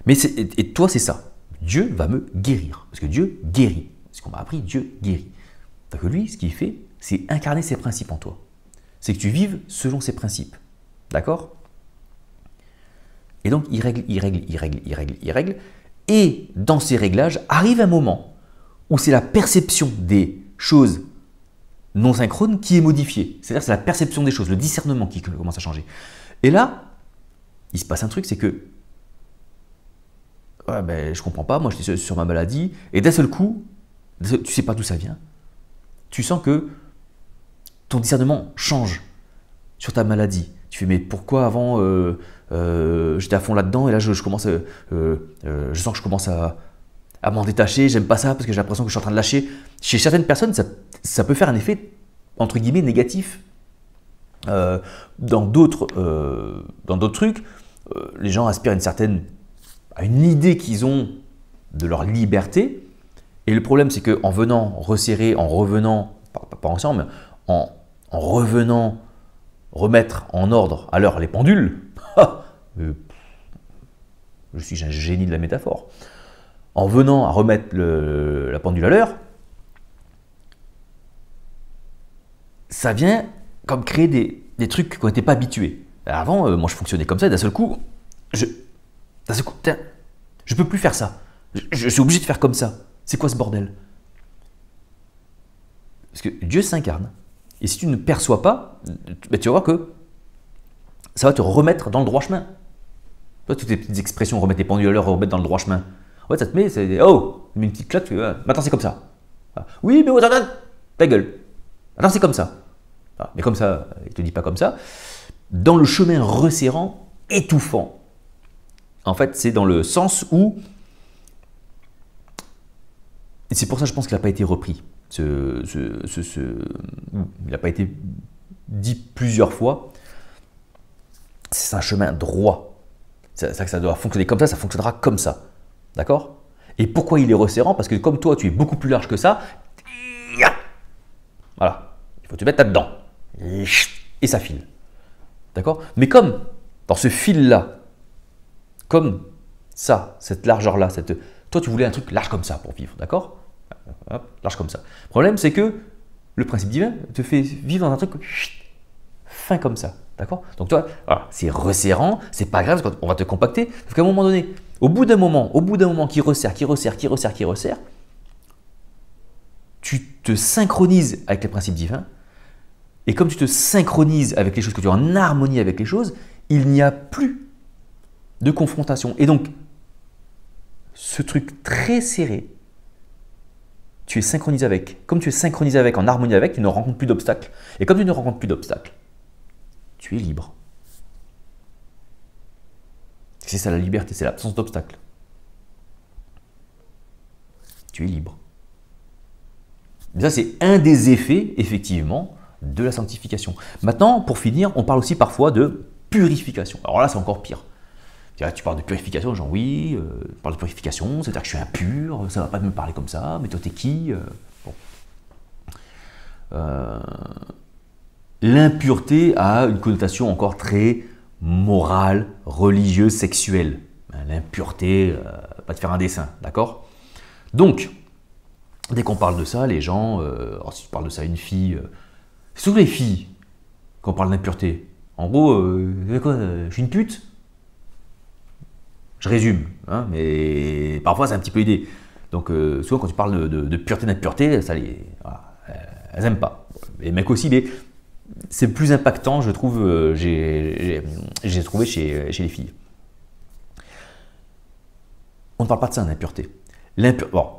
Et toi, c'est ça. Dieu va me guérir. Parce que Dieu guérit. Ce qu'on m'a appris, Dieu guérit. Donc lui, ce qu'il fait, c'est incarner ses principes en toi. C'est que tu vives selon ses principes. D'accord? Et donc, il règle. Et dans ces réglages, arrive un moment où c'est la perception des choses non synchrones qui est modifiée. C'est-à-dire c'est la perception des choses, le discernement qui commence à changer. Et là, il se passe un truc, c'est que ouais, ben, je comprends pas, moi j'étais sur ma maladie, et d'un seul coup, tu sais pas d'où ça vient, tu sens que ton discernement change sur ta maladie. Tu fais, mais pourquoi avant j'étais à fond là-dedans, et là je sens que je commence à m'en détacher, j'aime pas ça parce que j'ai l'impression que je suis en train de lâcher. Chez certaines personnes, ça peut faire un effet, entre guillemets, négatif. Dans d'autres trucs, les gens aspirent à une idée qu'ils ont de leur liberté. Et le problème, c'est qu'en venant resserrer, en revenant, pas ensemble, mais en revenant remettre en ordre à l'heure les pendules, je suis un génie de la métaphore, en venant à remettre la pendule à l'heure, ça vient comme créer des trucs qu'on n'était pas habitués. Avant, moi je fonctionnais comme ça, et d'un seul coup, je peux plus faire ça. Je suis obligé de faire comme ça. C'est quoi ce bordel? Parce que Dieu s'incarne. Et si tu ne perçois pas, ben tu vas voir que ça va te remettre dans le droit chemin. Toi, toutes tes petites expressions, remettre les pendules à l'heure, remettre dans le droit chemin. En fait, ça te met, oh, tu mets une petite claque, maintenant c'est comme ça. Oui, mais attends, ta gueule. Attends, c'est comme ça. Mais comme ça, il ne te dit pas comme ça. Dans le chemin resserrant, étouffant. En fait, c'est dans le sens où, et c'est pour ça je pense qu'il n'a pas été repris. Il n'a pas été dit plusieurs fois. C'est un chemin droit. Ça doit fonctionner comme ça fonctionnera comme ça. D'accord? Et pourquoi il est resserrant? Parce que comme toi, tu es beaucoup plus large que ça. Voilà. Il faut te mettre là-dedans. Et ça file. D'accord? Mais comme dans ce fil-là, comme ça, cette largeur-là, toi, tu voulais un truc large comme ça pour vivre. D'accord? Large comme ça. Le problème, c'est que le principe divin te fait vivre dans un truc fin comme ça. D'accord? Donc toi, voilà, c'est resserrant, c'est pas grave, on va te compacter. Sauf qu'à un moment donné, au bout d'un moment qui resserre, tu te synchronises avec les principes divins. Et comme tu te synchronises avec les choses, que tu es en harmonie avec les choses, il n'y a plus de confrontation. Et donc, ce truc très serré, tu es synchronisé avec. Comme tu es synchronisé avec, en harmonie avec, tu ne rencontres plus d'obstacles. Et comme tu ne rencontres plus d'obstacles, tu es libre. C'est ça la liberté, c'est l'absence d'obstacle. Tu es libre. Mais ça, c'est un des effets, effectivement, de la sanctification. Maintenant, pour finir, on parle aussi parfois de purification. Alors là, c'est encore pire. Tu parles de purification, genre oui, je parle de purification, c'est-à-dire que je suis impur, ça ne va pas me parler comme ça, mais toi, t'es qui? Bon. L'impureté a une connotation encore très morale, religieuse, sexuelle. L'impureté, pas de faire un dessin, d'accord? Donc, dès qu'on parle de ça, les gens, si tu parles de ça à une fille, c'est surtout les filles, quand on parle d'impureté. En gros, quoi, je suis une pute? Je résume, hein, mais parfois c'est un petit peu l'idée. Donc, souvent quand tu parles de pureté, d'impureté, ça voilà, elles n'aiment pas. Les mecs aussi, mais c'est plus impactant, je trouve, j'ai trouvé chez les filles. On ne parle pas de ça, d'impureté. Bon,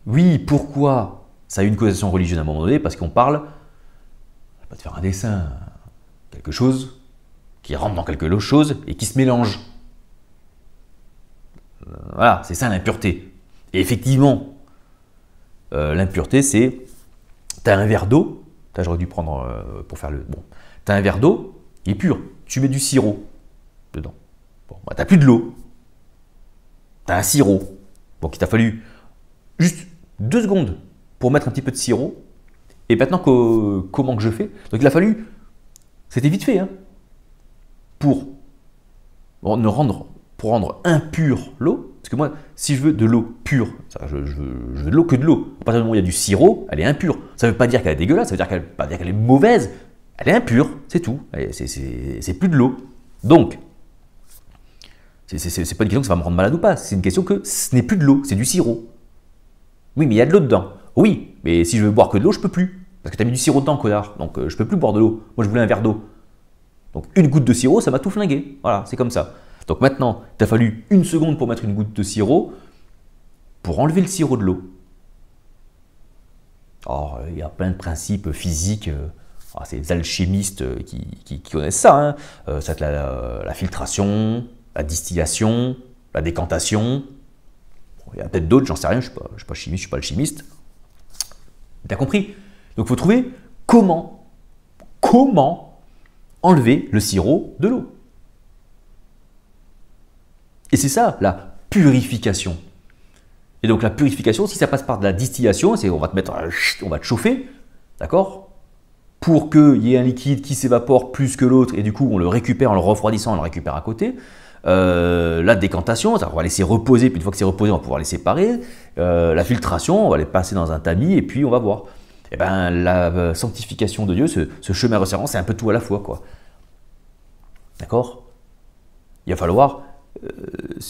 oui, pourquoi ça a une connotation religieuse à un moment donné? Parce qu'on parle, je vais pas te faire un dessin, quelque chose qui rentre dans quelque chose et qui se mélange. Voilà, c'est ça l'impureté. Et effectivement, l'impureté, c'est, tu as un verre d'eau, j'aurais dû prendre pour faire le... Bon, tu as un verre d'eau, il est pur, tu mets du sirop dedans. Bon, bah, tu n'as plus de l'eau, tu as un sirop. Donc il t'a fallu juste 2 secondes pour mettre un petit peu de sirop. Et maintenant, comment que je fais? Donc il a fallu, c'était vite fait, hein, pour rendre impure l'eau. Parce que moi, si je veux de l'eau pure, je veux de l'eau que de l'eau. À partir du moment où il y a du sirop, elle est impure. Ça ne veut pas dire qu'elle est dégueulasse, ça veut dire pas dire qu'elle est mauvaise. Elle est impure, c'est tout. C'est plus de l'eau. Donc, c'est pas une question que ça va me rendre malade ou pas. C'est une question que ce n'est plus de l'eau, c'est du sirop. Oui, mais il y a de l'eau dedans. Oui, mais si je veux boire que de l'eau, je peux plus. Parce que tu as mis du sirop dedans, connard. Donc, je peux plus boire de l'eau. Moi, je voulais un verre d'eau. Donc, une goutte de sirop, ça m'a tout flingué. Voilà, c'est comme ça. Donc maintenant, il t'a fallu 1 seconde pour mettre une goutte de sirop pour enlever le sirop de l'eau. Alors, il y a plein de principes physiques. C'est les alchimistes qui connaissent ça. Hein. Ça va être la filtration, la distillation, la décantation. Bon, il y a peut-être d'autres, j'en sais rien, je ne suis pas chimiste, je ne suis pas alchimiste. Tu as compris? Donc il faut trouver comment enlever le sirop de l'eau. Et c'est ça, la purification. Et donc la purification, si ça passe par de la distillation, c'est on va te chauffer, d'accord? Pour qu'il y ait un liquide qui s'évapore plus que l'autre, et du coup on le récupère en le refroidissant, on le récupère à côté. La décantation, on va laisser reposer, puis une fois que c'est reposé, on va pouvoir les séparer. La filtration, on va les passer dans un tamis, et puis on va voir. Et ben la sanctification de Dieu, ce chemin resserrant, c'est un peu tout à la fois, quoi. D'accord? Il va falloir...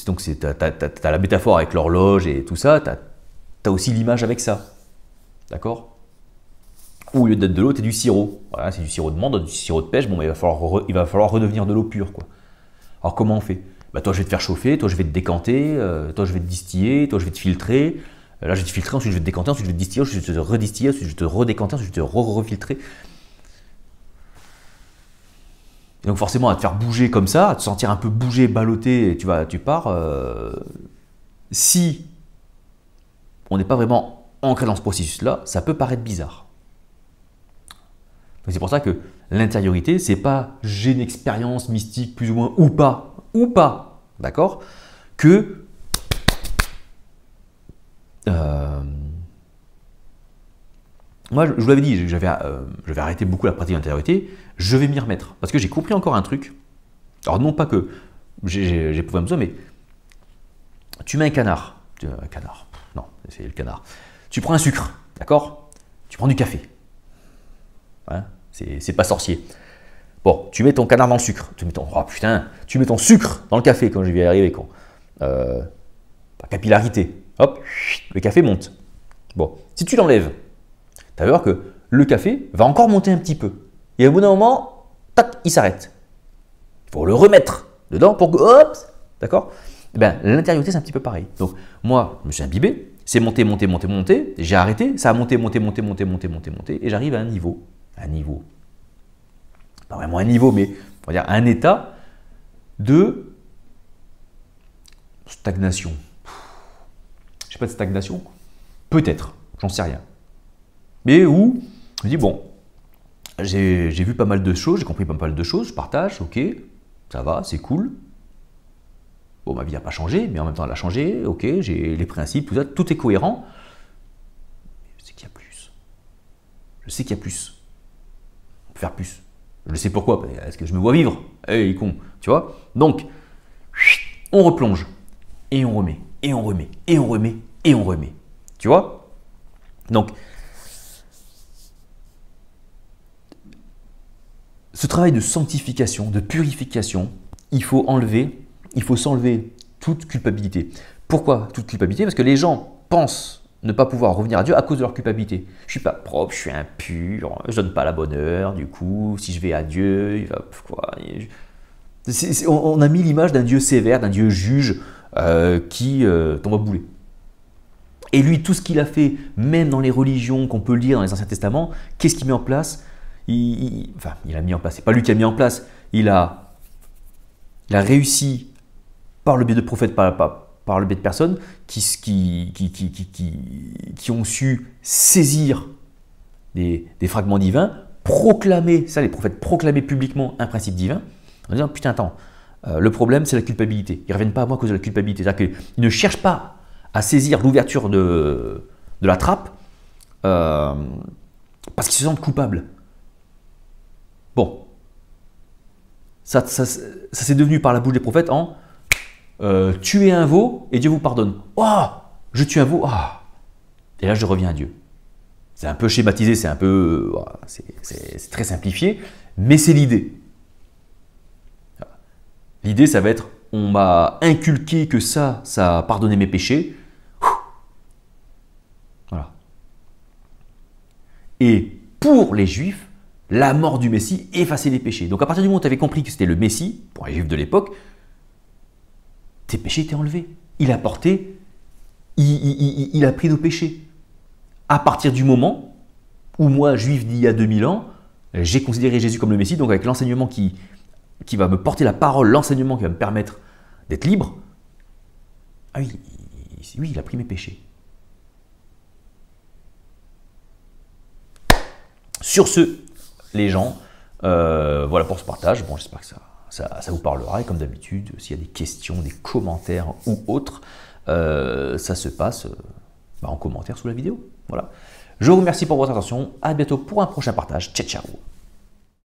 donc tu as la métaphore avec l'horloge et tout ça, tu as aussi l'image avec ça. D'accord? Ou au lieu d'être de l'eau, tu as du sirop. Voilà, c'est du sirop de menthe, du sirop de pêche, bon, mais il va falloir redevenir de l'eau pure, quoi. Alors comment on fait? Bah, toi je vais te faire chauffer, toi je vais te décanter, toi je vais te distiller, toi je vais te filtrer. Là je vais te filtrer, ensuite je vais te décanter, ensuite je vais te distiller, ensuite je vais te redistiller, ensuite je vais te redécanter, ensuite je vais te refiltrer. Et donc forcément, à te faire bouger comme ça, à te sentir un peu bouger, ballotté, et tu pars. Si on n'est pas vraiment ancré dans ce processus-là, ça peut paraître bizarre. C'est pour ça que l'intériorité, c'est pas j'ai une expérience mystique plus ou pas, d'accord, que moi, je vous l'avais dit, je vais arrêter beaucoup la pratique d'intériorité, je vais m'y remettre. Parce que j'ai compris encore un truc. Alors, non pas que j'ai pas besoin, mais tu mets un canard. Un canard, non, c'est le canard. Tu prends un sucre, d'accord? Tu prends du café. Hein, c'est pas sorcier. Bon, tu mets ton canard dans le sucre. Tu mets ton sucre dans le café, quand je vais y arriver. Par capillarité. Hop, le café monte. Bon, si tu l'enlèves, tu vas voir que le café va encore monter un petit peu. Et au bout d'un moment, tac, il s'arrête. Il faut le remettre dedans pour que, hop, d'accord? Eh bien, l'intériorité, c'est un petit peu pareil. Donc, moi, je me suis imbibé, c'est monté, j'ai arrêté, ça a monté, et j'arrive à un niveau. Pas vraiment un niveau, mais on va dire un état de Stagnation. Je sais pas de stagnation. Peut-être, j'en sais rien. Mais où je me dis, bon, j'ai vu pas mal de choses, j'ai compris pas mal de choses, je partage, ok, ça va, c'est cool. Bon, ma vie n'a pas changé, mais en même temps, elle a changé, ok, j'ai les principes, tout ça, tout est cohérent. Mais je sais qu'il y a plus. Je sais qu'il y a plus. On peut faire plus. Je sais pourquoi, est-ce que je me vois vivre? Eh, con, tu vois? Donc, on replonge, et on remet, et on remet, et on remet, et on remet. Tu vois? Donc, ce travail de sanctification, de purification, il faut s'enlever toute culpabilité. Pourquoi toute culpabilité? Parce que les gens pensent ne pas pouvoir revenir à Dieu à cause de leur culpabilité. Je suis pas propre, je suis impur, je donne pas la bonne heure, du coup, si je vais à Dieu, il va quoi? On a mis l'image d'un Dieu sévère, d'un Dieu juge qui tombe à bouler. Et lui, tout ce qu'il a fait, même dans les religions qu'on peut lire dans les Anciens Testaments, qu'est-ce qu'il met en place? Il a mis en place, c'est pas lui qui a mis en place, il a réussi par le biais de prophètes, par le biais de personnes qui ont su saisir des fragments divins, proclamer, ça les prophètes proclamaient publiquement un principe divin, en disant putain attends, le problème c'est la culpabilité, ils ne reviennent pas à moi à cause de la culpabilité, c'est-à-dire qu'ils ne cherchent pas à saisir l'ouverture de la trappe parce qu'ils se sentent coupables. Bon, ça c'est devenu par la bouche des prophètes en tuez un veau et Dieu vous pardonne. Oh, je tue un veau, et là je reviens à Dieu. C'est un peu schématisé, c'est un peu, c'est très simplifié, mais c'est l'idée. L'idée, ça va être, on m'a inculqué que ça a pardonné mes péchés. Voilà. Et pour les Juifs, la mort du Messie effaçait les péchés. Donc à partir du moment où tu avais compris que c'était le Messie, pour les Juifs de l'époque, tes péchés étaient enlevés. Il a porté, il a pris nos péchés. À partir du moment où moi, Juif d'il y a 2000 ans, j'ai considéré Jésus comme le Messie, donc avec l'enseignement qui va me porter la parole, l'enseignement qui va me permettre d'être libre, ah oui, il a pris mes péchés. Sur ce, les gens, voilà pour ce partage. Bon, j'espère que ça vous parlera. Et comme d'habitude, s'il y a des questions, des commentaires ou autres, ça se passe en commentaire sous la vidéo. Voilà. Je vous remercie pour votre attention. À bientôt pour un prochain partage. Ciao, ciao.